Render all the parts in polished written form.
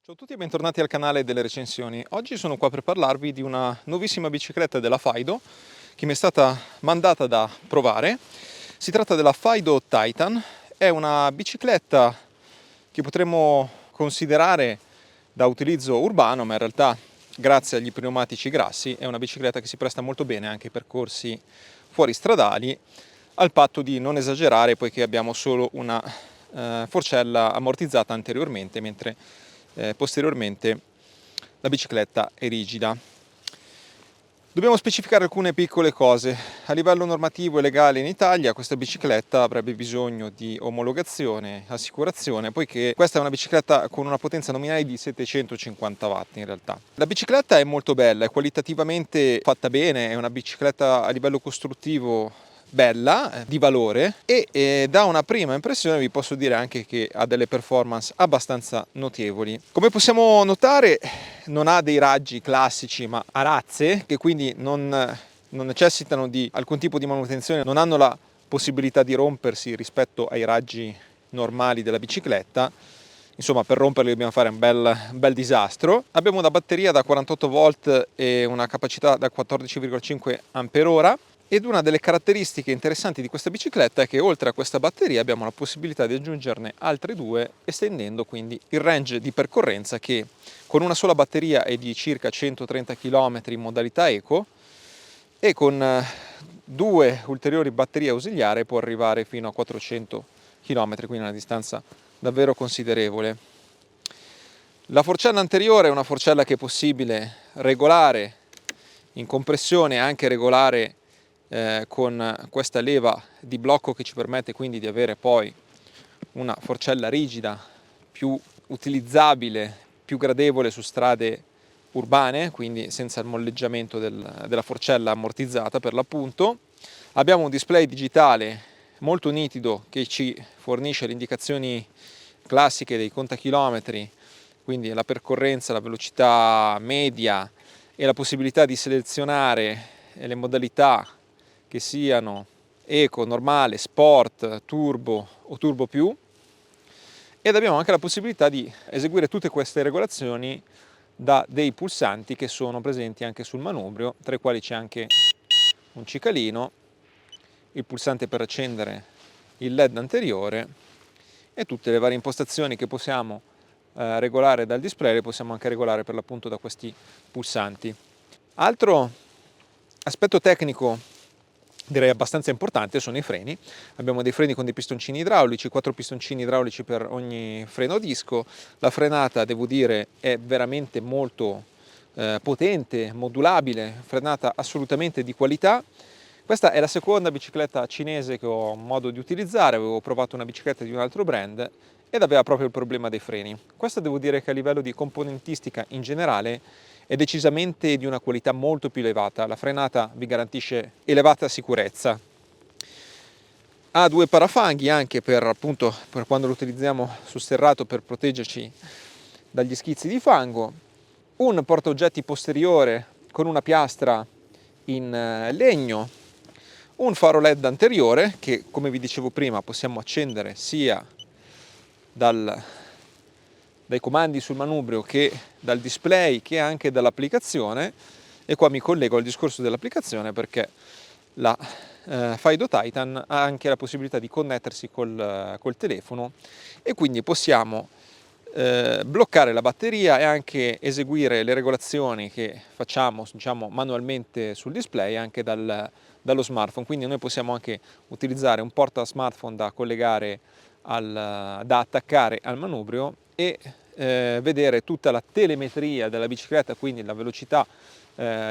Ciao a tutti e bentornati al canale delle recensioni. Oggi sono qua per parlarvi di una nuovissima bicicletta della Fido che mi è stata mandata da provare. Si tratta della Fido Titan, è una bicicletta che potremmo considerare da utilizzo urbano, ma in realtà grazie agli pneumatici grassi è una bicicletta che si presta molto bene anche ai percorsi fuoristradali, al patto di non esagerare poiché abbiamo solo una forcella ammortizzata anteriormente, mentre posteriormente la bicicletta è rigida. Dobbiamo specificare alcune piccole cose. A livello normativo e legale in Italia questa bicicletta avrebbe bisogno di omologazione, assicurazione, poiché questa è una bicicletta con una potenza nominale di 750 watt in realtà. La bicicletta è molto bella, è qualitativamente fatta bene, è una bicicletta a livello costruttivo bella, di valore e da una prima impressione vi posso dire anche che ha delle performance abbastanza notevoli. Come possiamo notare non ha dei raggi classici ma a razze, che quindi non necessitano di alcun tipo di manutenzione, non hanno la possibilità di rompersi rispetto ai raggi normali della bicicletta. Insomma, per romperli dobbiamo fare un bel disastro. Abbiamo una batteria da 48 volt e una capacità da 14,5 Ah. Ed una delle caratteristiche interessanti di questa bicicletta è che oltre a questa batteria abbiamo la possibilità di aggiungerne altre due, estendendo quindi il range di percorrenza che con una sola batteria è di circa 130 km in modalità eco e con due ulteriori batterie ausiliari può arrivare fino a 400 km, quindi una distanza davvero considerevole. La forcella anteriore è una forcella che è possibile regolare in compressione e anche regolare con questa leva di blocco che ci permette quindi di avere poi una forcella rigida, più utilizzabile, più gradevole su strade urbane, quindi senza il molleggiamento della forcella ammortizzata per l'appunto. Abbiamo un display digitale molto nitido che ci fornisce le indicazioni classiche dei contachilometri, quindi la percorrenza, la velocità media e la possibilità di selezionare le modalità che siano eco, normale, sport, turbo o turbo più, ed abbiamo anche la possibilità di eseguire tutte queste regolazioni da dei pulsanti che sono presenti anche sul manubrio, tra i quali c'è anche un cicalino, il pulsante per accendere il LED anteriore e tutte le varie impostazioni che possiamo regolare dal display le possiamo anche regolare per l'appunto da questi pulsanti. Altro aspetto tecnico direi abbastanza importante sono i freni. Abbiamo dei freni con dei pistoncini idraulici, 4 pistoncini idraulici per ogni freno a disco. La frenata, devo dire, è veramente molto potente, modulabile, frenata assolutamente di qualità. Questa è la seconda bicicletta cinese che ho modo di utilizzare. Avevo provato una bicicletta di un altro brand ed aveva proprio il problema dei freni. Questa devo dire che a livello di componentistica in generale è decisamente di una qualità molto più elevata. La frenata vi garantisce elevata sicurezza. Ha due parafanghi anche per, appunto, per quando lo utilizziamo sul serrato per proteggerci dagli schizzi di fango. Un portaoggetti posteriore con una piastra in legno. Un faro LED anteriore che, come vi dicevo prima, possiamo accendere sia dai comandi sul manubrio che dal display che anche dall'applicazione, e qua mi collego al discorso dell'applicazione perché la Fido Titan ha anche la possibilità di connettersi col telefono e quindi possiamo bloccare la batteria e anche eseguire le regolazioni che facciamo, diciamo, manualmente sul display anche dallo smartphone. Quindi noi possiamo anche utilizzare un porta smartphone da collegare da attaccare al manubrio e vedere tutta la telemetria della bicicletta, quindi la velocità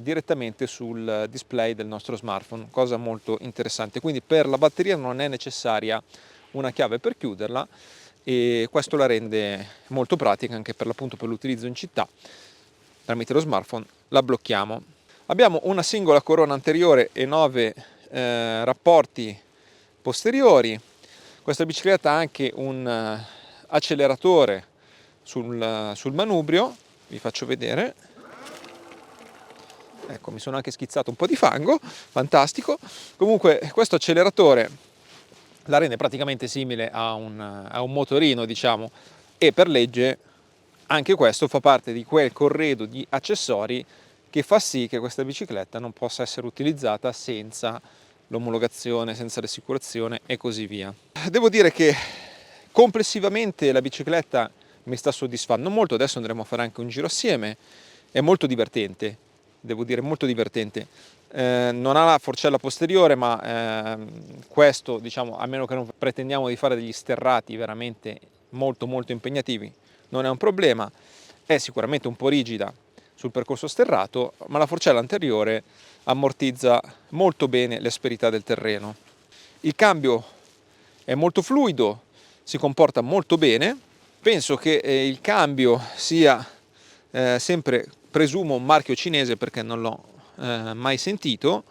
direttamente sul display del nostro smartphone, cosa molto interessante. Quindi per la batteria non è necessaria una chiave per chiuderla e questo la rende molto pratica anche per l'appunto per l'utilizzo in città. Tramite lo smartphone la blocchiamo. Abbiamo una singola corona anteriore e 9 rapporti posteriori. Questa bicicletta ha anche un acceleratore sul manubrio, vi faccio vedere. Ecco, mi sono anche schizzato un po' di fango, fantastico. Comunque questo acceleratore la rende praticamente simile a un motorino, diciamo, e per legge anche questo fa parte di quel corredo di accessori che fa sì che questa bicicletta non possa essere utilizzata senza l'omologazione, senza l'assicurazione e così via. Devo dire che complessivamente la bicicletta mi sta soddisfando molto. Adesso andremo a fare anche un giro assieme, è molto divertente, devo dire molto divertente. Non ha la forcella posteriore, ma questo, diciamo, a meno che non pretendiamo di fare degli sterrati veramente molto impegnativi, non è un problema. È sicuramente un po' rigida sul percorso sterrato, ma la forcella anteriore ammortizza molto bene l'asperità del terreno. Il cambio è molto fluido, si comporta molto bene. Penso che il cambio sia sempre, presumo, un marchio cinese perché non l'ho mai sentito,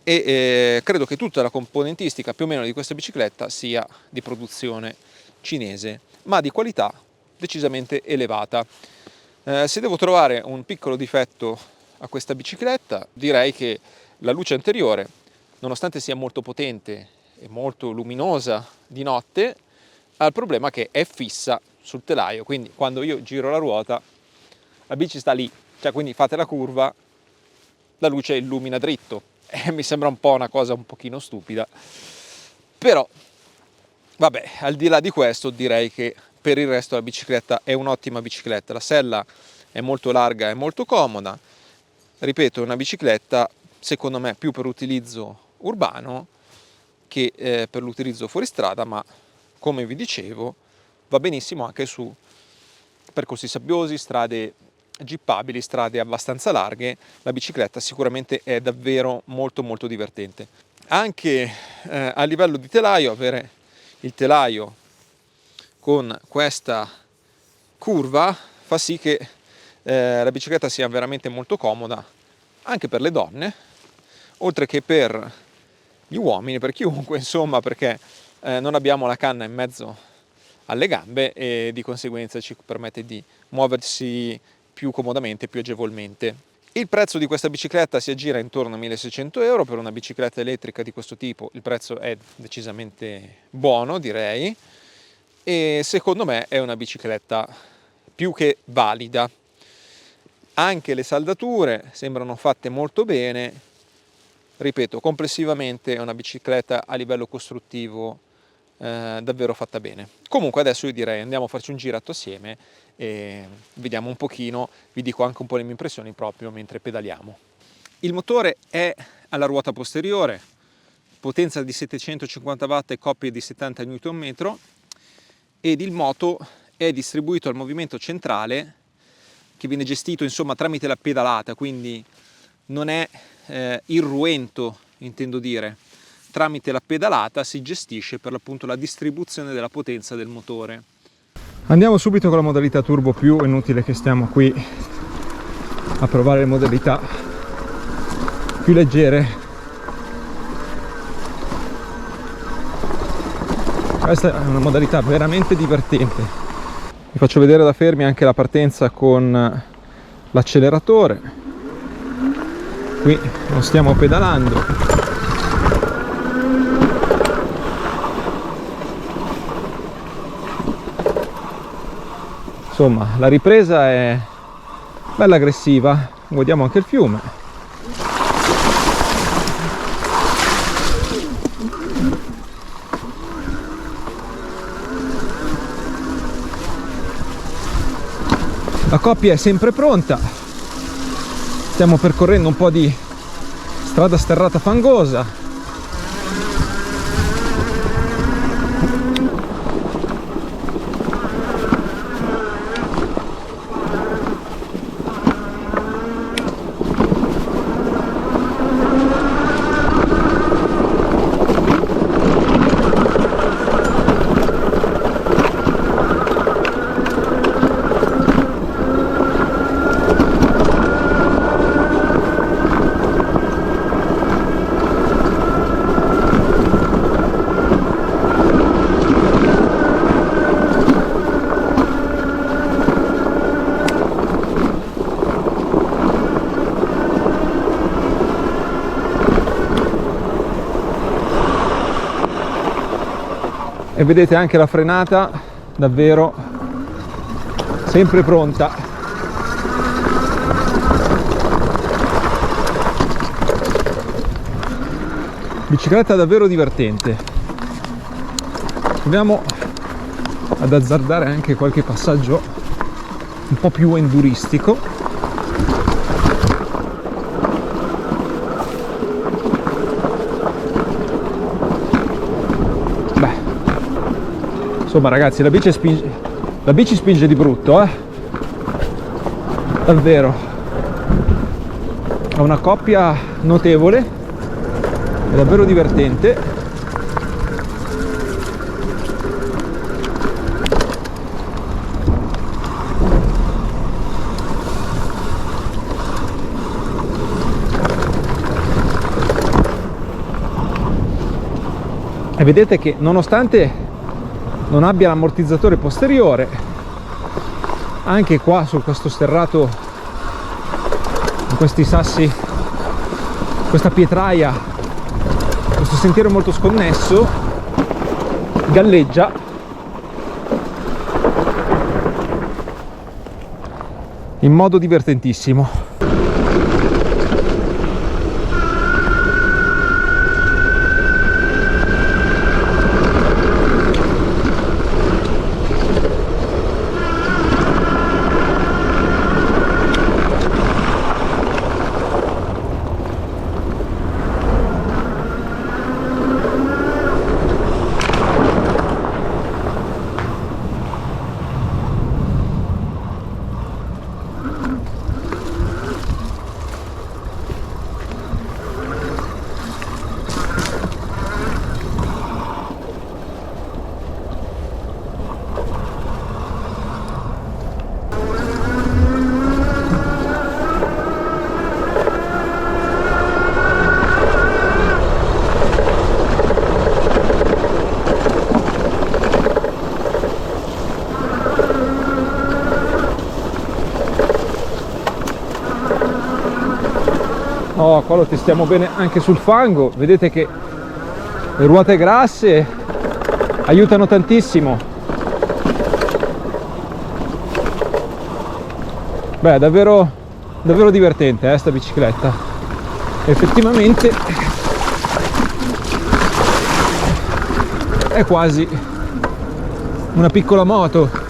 e credo che tutta la componentistica più o meno di questa bicicletta sia di produzione cinese, ma di qualità decisamente elevata. Se devo trovare un piccolo difetto a questa bicicletta, direi che la luce anteriore, nonostante sia molto potente e molto luminosa di notte, ha il problema che è fissa sul telaio, quindi quando io giro la ruota la bici sta lì, cioè quindi fate la curva, la luce illumina dritto. Mi sembra un po' una cosa un pochino stupida, però vabbè, al di là di questo direi che per il resto la bicicletta è un'ottima bicicletta. La sella è molto larga e molto comoda, ripeto, è una bicicletta secondo me più per utilizzo urbano che per l'utilizzo fuori strada, ma come vi dicevo va benissimo anche su percorsi sabbiosi, strade gippabili, strade abbastanza larghe. La bicicletta sicuramente è davvero molto divertente. Anche a livello di telaio, avere il telaio con questa curva fa sì che la bicicletta sia veramente molto comoda anche per le donne, oltre che per gli uomini, per chiunque, insomma, perché non abbiamo la canna in mezzo alle gambe e di conseguenza ci permette di muoversi più comodamente, più agevolmente. Il prezzo di questa bicicletta si aggira intorno a 1.600 euro. Per una bicicletta elettrica di questo tipo il prezzo è decisamente buono, direi, e secondo me è una bicicletta più che valida. Anche le saldature sembrano fatte molto bene. Ripeto, complessivamente è una bicicletta a livello costruttivo davvero fatta bene. Comunque adesso io direi andiamo a farci un giretto assieme e vediamo un pochino, vi dico anche un po' le mie impressioni proprio mentre pedaliamo. Il motore è alla ruota posteriore, potenza di 750 watt e coppie di 70 Nm, ed il moto è distribuito al movimento centrale che viene gestito insomma tramite la pedalata, quindi non è irruento, intendo dire. Tramite la pedalata si gestisce per l'appunto la distribuzione della potenza del motore. Andiamo subito con la modalità turbo più, inutile che stiamo qui a provare le modalità più leggere. Questa è una modalità veramente divertente. Vi faccio vedere da fermi anche la partenza con l'acceleratore. Qui non stiamo pedalando. Insomma, la ripresa è bella aggressiva, guardiamo anche il fiume. La coppia è sempre pronta, stiamo percorrendo un po' di strada sterrata fangosa. E vedete anche la frenata davvero sempre pronta. Bicicletta davvero divertente. Proviamo ad azzardare anche qualche passaggio un po' più enduristico. Beh, insomma ragazzi, la bici spinge di brutto, davvero. Ha una coppia notevole, è davvero divertente. E vedete che nonostante non abbia l'ammortizzatore posteriore, anche qua su questo sterrato, in questi sassi, questa pietraia, questo sentiero molto sconnesso, galleggia in modo divertentissimo. Oh, qua lo testiamo bene anche sul fango. Vedete che le ruote grasse aiutano tantissimo. Beh, è davvero divertente sta bicicletta. Effettivamente è quasi una piccola moto.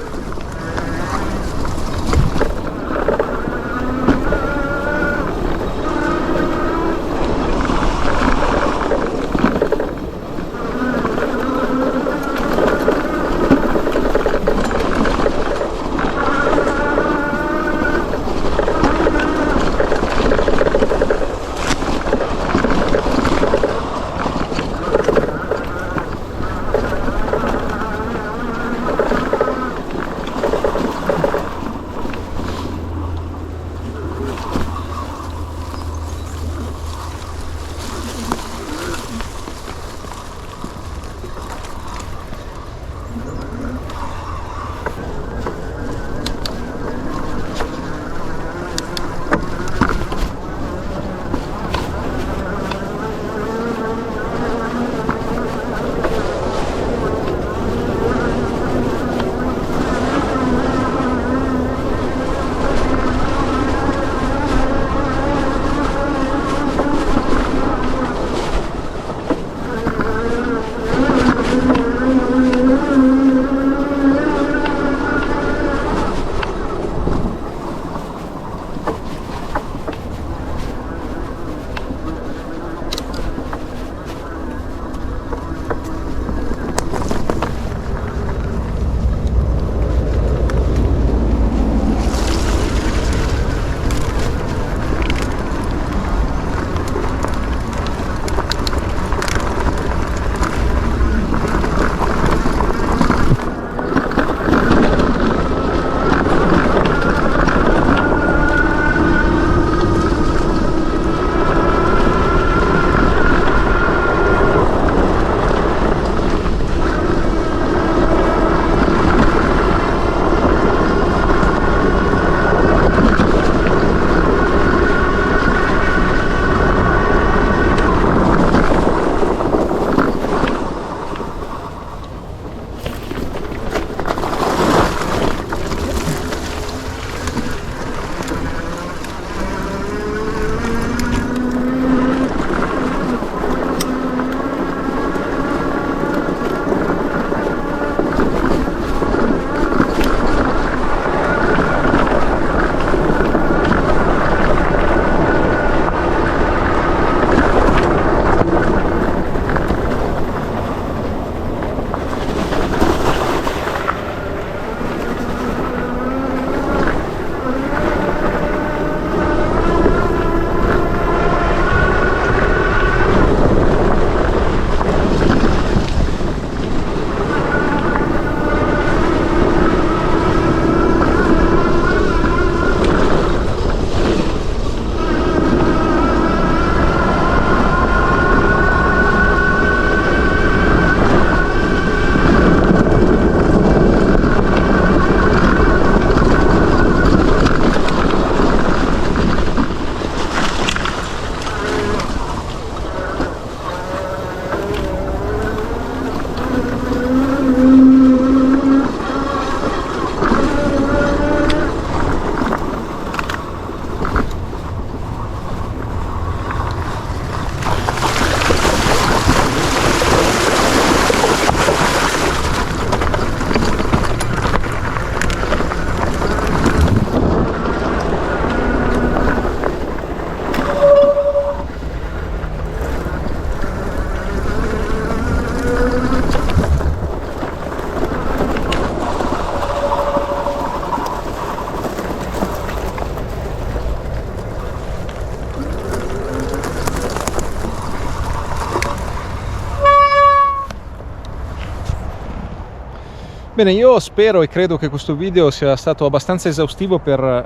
Bene, io spero e credo che questo video sia stato abbastanza esaustivo per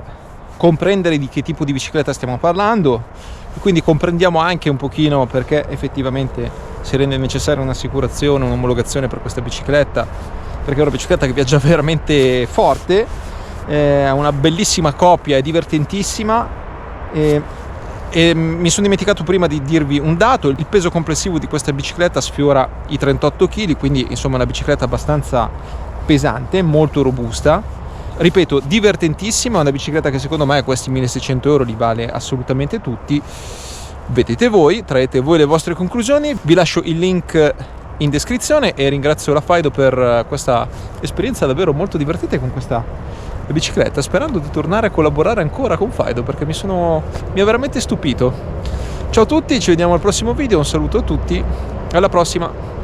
comprendere di che tipo di bicicletta stiamo parlando, e quindi comprendiamo anche un pochino perché effettivamente si rende necessaria un'assicurazione, un'omologazione per questa bicicletta, perché è una bicicletta che viaggia veramente forte, è una bellissima coppia, è divertentissima e mi sono dimenticato prima di dirvi un dato: il peso complessivo di questa bicicletta sfiora i 38 kg, quindi insomma una bicicletta abbastanza pesante, molto robusta, ripeto, divertentissima, una bicicletta che secondo me a questi 1.600 euro li vale assolutamente tutti. Vedete voi, traete voi le vostre conclusioni, vi lascio il link in descrizione e ringrazio la Fido per questa esperienza davvero molto divertente con questa bicicletta, sperando di tornare a collaborare ancora con Fido perché mi ha veramente stupito. Ciao a tutti, ci vediamo al prossimo video, un saluto a tutti, alla prossima!